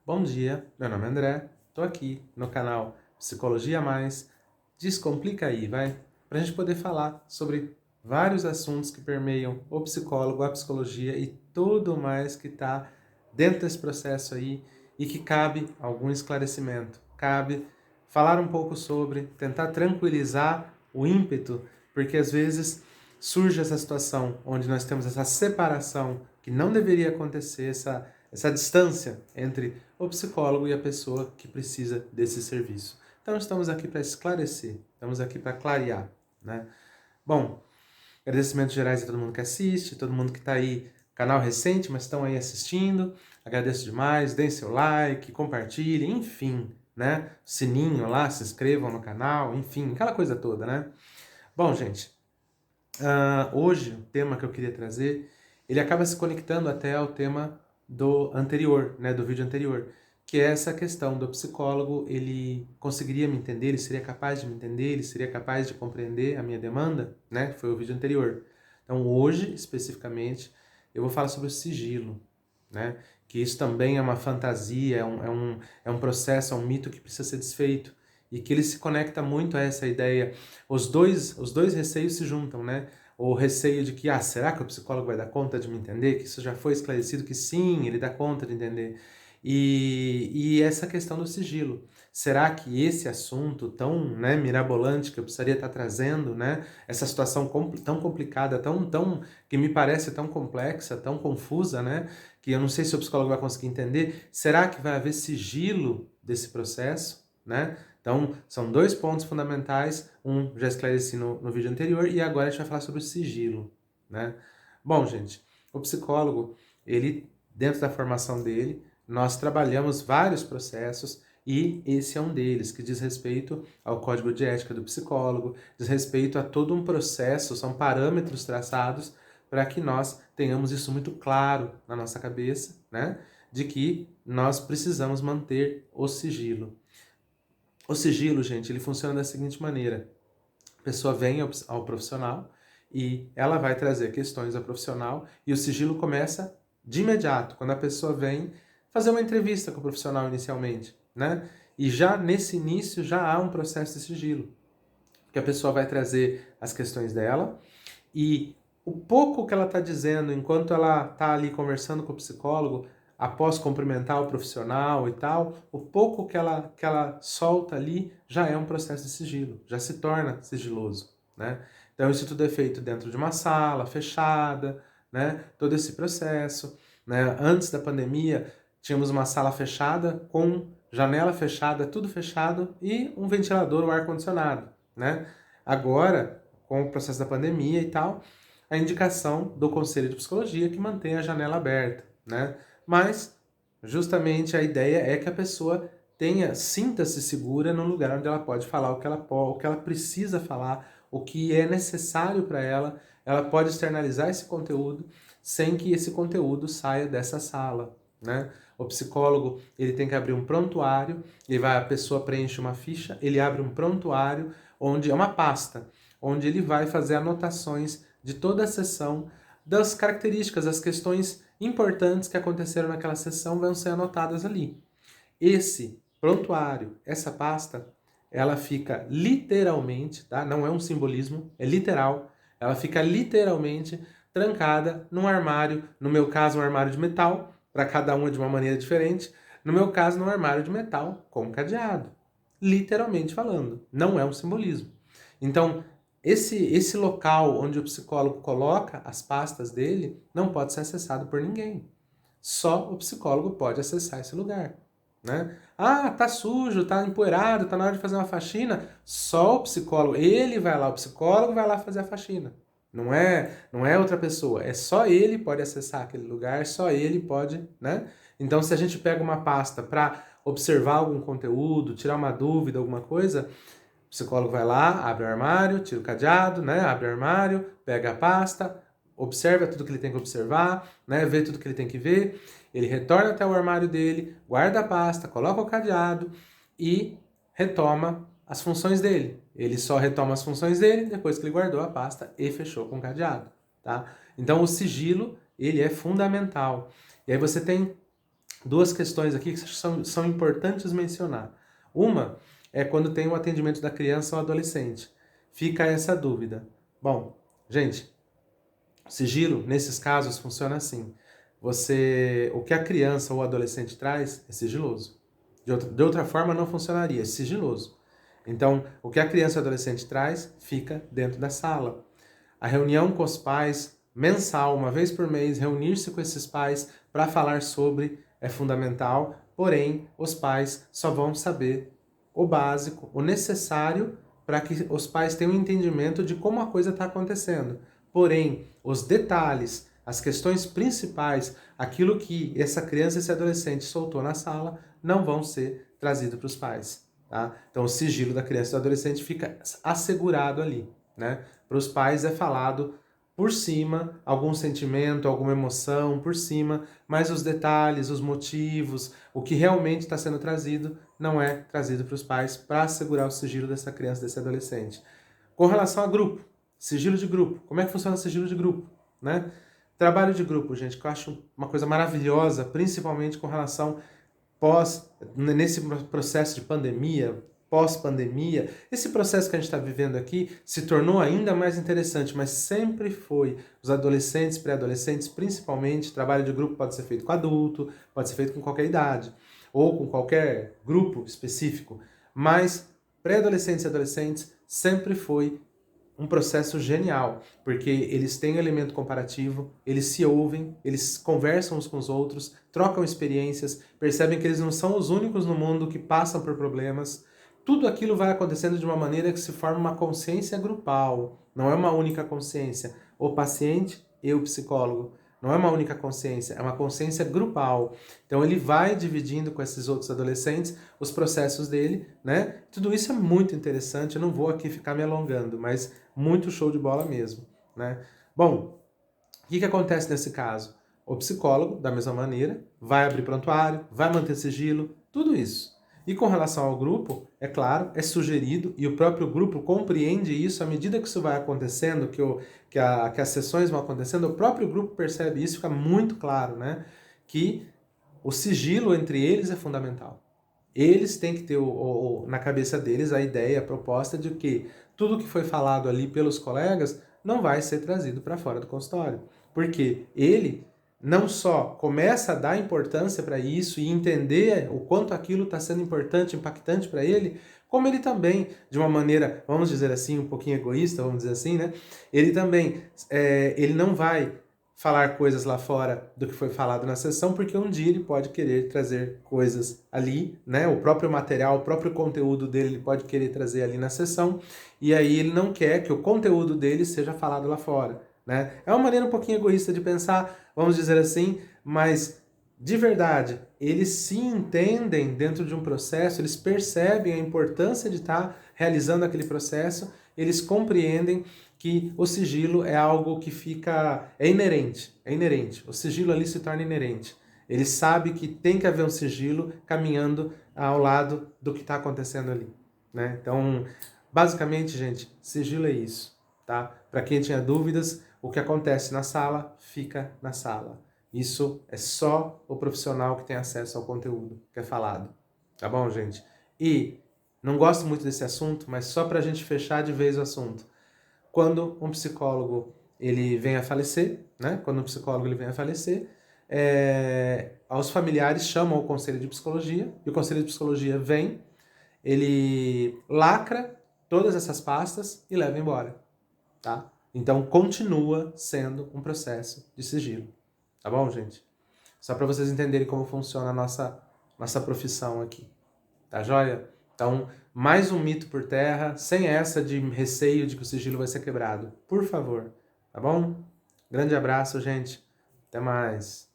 Bom dia, meu nome é André, tô aqui no canal Psicologia Mais. Descomplica aí, vai? Pra gente poder falar sobre vários assuntos que permeiam o psicólogo, a psicologia e tudo mais que tá dentro desse processo aí e que cabe algum esclarecimento. Cabe falar um pouco sobre, tentar tranquilizar o ímpeto, porque às vezes surge essa situação onde nós temos essa separação que não deveria acontecer, essa distância entre o psicólogo e a pessoa que precisa desse serviço. Então estamos aqui para esclarecer, estamos aqui para clarear, né? Bom, agradecimentos gerais a todo mundo que assiste, todo mundo que está aí, canal recente, mas estão aí assistindo. Agradeço demais, deem seu like, compartilhem, enfim, né? Sininho lá, se inscrevam no canal, enfim, aquela coisa toda, né? Bom, gente, hoje o tema que eu queria trazer, ele acaba se conectando até ao tema do anterior, né, do vídeo anterior, que é essa questão do psicólogo, ele conseguiria me entender, ele seria capaz de me entender, ele seria capaz de compreender a minha demanda, né, foi o vídeo anterior. Então hoje, especificamente, eu vou falar sobre o sigilo, né, que isso também é uma fantasia, é um processo, é um mito que precisa ser desfeito, e que ele se conecta muito a essa ideia. Os dois receios se juntam, né? O receio de que, será que o psicólogo vai dar conta de me entender? Que isso já foi esclarecido, que sim, ele dá conta de entender. E essa questão do sigilo. Será que esse assunto tão, né, mirabolante que eu precisaria estar trazendo, né, essa situação tão complicada, que me parece tão complexa, tão confusa, né, que eu não sei se o psicólogo vai conseguir entender, será que vai haver sigilo desse processo, né? Então, são dois pontos fundamentais, um já esclareci no vídeo anterior e agora a gente vai falar sobre o sigilo, né? Bom, gente, o psicólogo, ele, dentro da formação dele, nós trabalhamos vários processos e esse é um deles, que diz respeito ao código de ética do psicólogo, diz respeito a todo um processo, são parâmetros traçados para que nós tenhamos isso muito claro na nossa cabeça, né? De que nós precisamos manter o sigilo. O sigilo, gente, ele funciona da seguinte maneira. A pessoa vem ao profissional e ela vai trazer questões ao profissional e o sigilo começa de imediato, quando a pessoa vem fazer uma entrevista com o profissional inicialmente, né? E já nesse início já há um processo de sigilo, que a pessoa vai trazer as questões dela e o pouco que ela está dizendo enquanto ela está ali conversando com o psicólogo, após cumprimentar o profissional e tal, o pouco que ela solta ali já é um processo de sigilo, já se torna sigiloso, né? Então isso tudo é feito dentro de uma sala fechada, né? Todo esse processo, né? Antes da pandemia, tínhamos uma sala fechada com janela fechada, tudo fechado e um ventilador, um ar-condicionado, né? Agora, com o processo da pandemia e tal, a indicação do Conselho de Psicologia que mantém a janela aberta, né? Mas, justamente, a ideia é que a pessoa sinta-se segura no lugar onde ela pode falar o que ela precisa falar, o que é necessário para ela pode externalizar esse conteúdo sem que esse conteúdo saia dessa sala, né? O psicólogo, ele tem que abrir um prontuário, a pessoa preenche uma ficha, ele abre um prontuário onde é uma pasta, onde ele vai fazer anotações de toda a sessão, das características, das questões importantes que aconteceram naquela sessão vão ser anotadas ali. Esse prontuário, essa pasta, ela fica literalmente, tá? Não é um simbolismo, é literal. Ela fica literalmente trancada num armário, no meu caso um armário de metal, para cada uma de uma maneira diferente. No meu caso, num armário de metal com cadeado. Literalmente falando, não é um simbolismo. Então, esse local onde o psicólogo coloca as pastas dele não pode ser acessado por ninguém. Só o psicólogo pode acessar esse lugar, né? Tá sujo, tá empoeirado, tá na hora de fazer uma faxina. Só o psicólogo, ele vai lá, o psicólogo vai lá fazer a faxina. Não é outra pessoa, é só ele pode acessar aquele lugar, só ele pode, né? Então, se a gente pega uma pasta para observar algum conteúdo, tirar uma dúvida, alguma coisa, o psicólogo vai lá, abre o armário, tira o cadeado, né? Abre o armário, pega a pasta, observa tudo que ele tem que observar, né? Vê tudo que ele tem que ver. Ele retorna até o armário dele, guarda a pasta, coloca o cadeado e retoma as funções dele. Ele só retoma as funções dele depois que ele guardou a pasta e fechou com o cadeado, tá? Então o sigilo, ele é fundamental. E aí você tem duas questões aqui que são importantes mencionar. Uma é quando tem o atendimento da criança ou adolescente. Fica essa dúvida. Bom, gente, sigilo, nesses casos, funciona assim. O que a criança ou o adolescente traz é sigiloso. De outra forma, não funcionaria, é sigiloso. Então, o que a criança ou o adolescente traz, fica dentro da sala. A reunião com os pais, mensal, uma vez por mês, reunir-se com esses pais para falar sobre é fundamental, porém, os pais só vão saber o básico, o necessário para que os pais tenham um entendimento de como a coisa está acontecendo. Porém, os detalhes, as questões principais, aquilo que essa criança e esse adolescente soltou na sala, não vão ser trazidos para os pais. Tá? Então, o sigilo da criança e do adolescente fica assegurado ali. Né? Para os pais é falado por cima, algum sentimento, alguma emoção por cima, mas os detalhes, os motivos, o que realmente está sendo trazido, não é trazido para os pais para assegurar o sigilo dessa criança, desse adolescente. Com relação a grupo, sigilo de grupo, como é que funciona o sigilo de grupo? Né? Trabalho de grupo, gente, que eu acho uma coisa maravilhosa, principalmente com relação nesse processo de pandemia, pós-pandemia, esse processo que a gente está vivendo aqui se tornou ainda mais interessante, mas sempre foi. Os adolescentes, pré-adolescentes, principalmente, trabalho de grupo pode ser feito com adulto, pode ser feito com qualquer idade, ou com qualquer grupo específico, mas pré-adolescentes e adolescentes sempre foi um processo genial, porque eles têm elemento comparativo, eles se ouvem, eles conversam uns com os outros, trocam experiências, percebem que eles não são os únicos no mundo que passam por problemas. Tudo aquilo vai acontecendo de uma maneira que se forma uma consciência grupal, não é uma única consciência. O paciente e o psicólogo. Não é uma única consciência, é uma consciência grupal. Então ele vai dividindo com esses outros adolescentes os processos dele, né? Tudo isso é muito interessante, eu não vou aqui ficar me alongando, mas muito show de bola mesmo, né? Bom, o que acontece nesse caso? O psicólogo, da mesma maneira, vai abrir prontuário, vai manter sigilo, tudo isso. E com relação ao grupo, é claro, é sugerido e o próprio grupo compreende isso à medida que isso vai acontecendo, que as sessões vão acontecendo, o próprio grupo percebe isso, fica muito claro, né? Que o sigilo entre eles é fundamental. Eles têm que ter na cabeça deles a ideia, a proposta de que tudo que foi falado ali pelos colegas não vai ser trazido para fora do consultório. Porque ele não só começa a dar importância para isso e entender o quanto aquilo está sendo importante, impactante para ele, como ele também, de uma maneira, vamos dizer assim, um pouquinho egoísta, vamos dizer assim, né? Ele também, ele não vai falar coisas lá fora do que foi falado na sessão, porque um dia ele pode querer trazer coisas ali, né? O próprio material, o próprio conteúdo dele, ele pode querer trazer ali na sessão, e aí ele não quer que o conteúdo dele seja falado lá fora, né? É uma maneira um pouquinho egoísta de pensar, vamos dizer assim, mas de verdade, eles se entendem dentro de um processo, eles percebem a importância de estar realizando aquele processo, eles compreendem que o sigilo é algo que é inerente. O sigilo ali se torna inerente. Ele sabe que tem que haver um sigilo caminhando ao lado do que está acontecendo ali, né? Então, basicamente, gente, sigilo é isso, tá? Para quem tinha dúvidas, o que acontece na sala, fica na sala. Isso é só o profissional que tem acesso ao conteúdo que é falado, tá bom, gente? E não gosto muito desse assunto, mas só para a gente fechar de vez o assunto. Quando um psicólogo ele vem a falecer, né? Quando um psicólogo ele vem a falecer, os familiares chamam o conselho de psicologia e o conselho de psicologia vem, ele lacra todas essas pastas e leva embora, tá? Então continua sendo um processo de sigilo, tá bom, gente? Só para vocês entenderem como funciona a nossa profissão aqui, tá joia? Então, mais um mito por terra, sem essa de receio de que o sigilo vai ser quebrado. Por favor, tá bom? Grande abraço, gente. Até mais.